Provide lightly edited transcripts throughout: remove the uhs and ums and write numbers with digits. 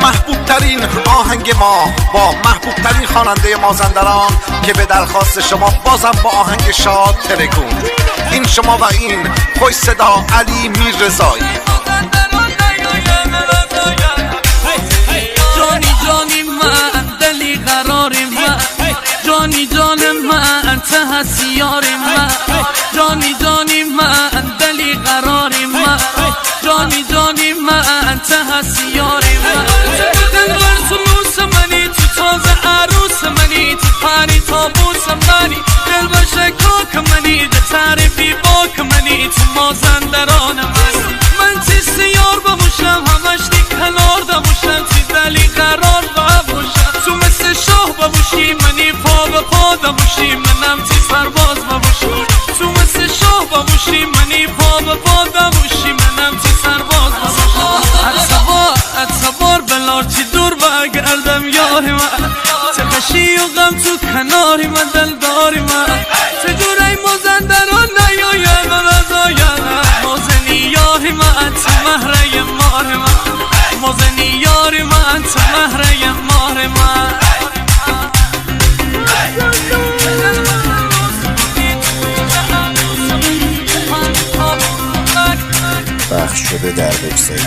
محبوب ترین آهنگ ما با محبوب ترین خواننده مازندران که به درخواست شما بازم با آهنگ شاد ترکون. این شما و این خوش صدا علی میررضایی. جانی جانی من دلی قرار من، جانی جان من ته هستی یار من، جانی جانی من دلی قرار من، جانی جانی من ته هستی یار من. دلبر سلوس منی تو تازه عروس منی، تو پری تابوس منی، دلبر شکاک منی، ده تعریفی باک منی، تو مازندران من چیست یار بموشم همش دی کنار دموشم، چی دلی قرار بموشم تو مثل شاه بموشی منی، پا به پا دموشی منم چی سرباز بموشی، تو مثل شاه بموشی منی، پا به پا دموشی منم چی سرباز بموشی. اتبار بلار چی دور بگردم یار من، چه خشی و غم تو کناری من دلداری من، چه جوری مازندران نیاید و نزاید مازنی یاری من تو مهره مار من، مازنی یاری من تو مهره مار من. پخش شده در وبسایت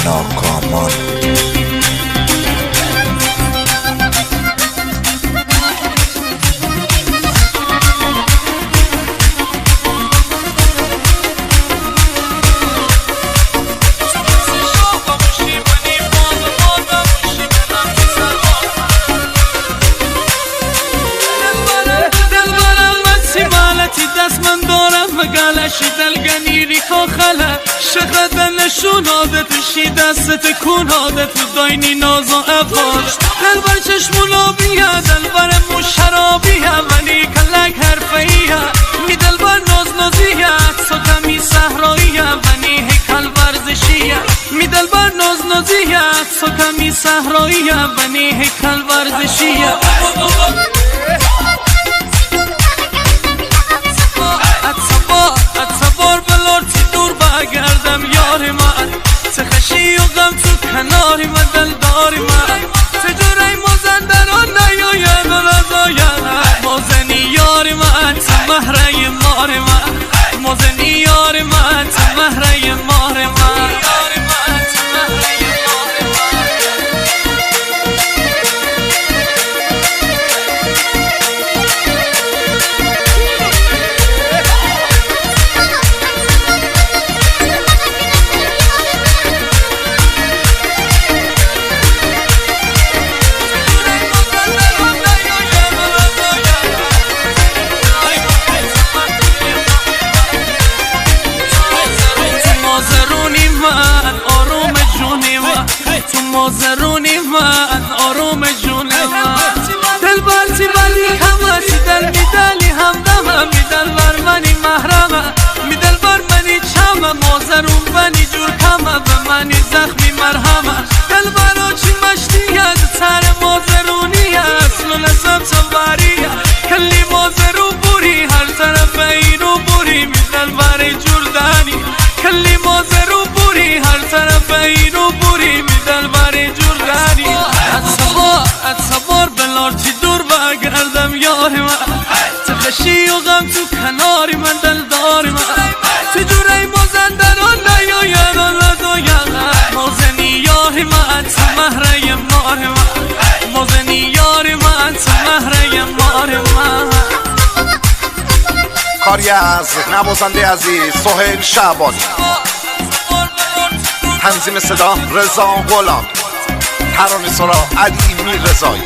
ناکامان. دست من دارم مگلشی دلگنی ریخا خله شقد نشوناده توشی دست تکوناده تو داینی ناز و افاش، دلبر چشمون آبیه دلبر مشرابیه ولی کلک حرفیه می دلبر ناز نازیه سکمی صحراییه ولی هیکل ورزشیه، می دلبر ناز نازیه سکمی صحراییه ولی هیکل ورزشیه. اتبار بلار چی دور بگردم یار من، چه خشی و غم تو کناری من دلداری من، چه جوری مازندران نیاید و نزاید مازنی یار من تو مهره مار من، مازنی یار من تو مهره مار من. تو مازرونی من آروم جون من، دلبر چی ولی همه چی دل می دلی همدمه، می دلبر منی محرمه، می دلبر منی چمه، مازرون منی جور کمه، به منی زخمی مرهمه، دلبر چی مشتیه سر مازرونیه اصل و نسب سواریه، کلی مازرون بوری هر طرف اینو بوری، می دلبر جور دانی کلی مازرون بوری هر طرف اینو بوری، می دلبر جردانی. اتبار بلار چی دور بگردم یار من، چه خشی و غم تو کناری من دلداری من، چه جوری مازندران نیاید و نزاید مازنی یاری من تو مهره مار من، مازنی یاری من تو مهره مار من. کاری از نوازنده عزیز سهیل شعبانی، تنظیم صدا رضا غلام، ترانه‌سرا علی میررضایی.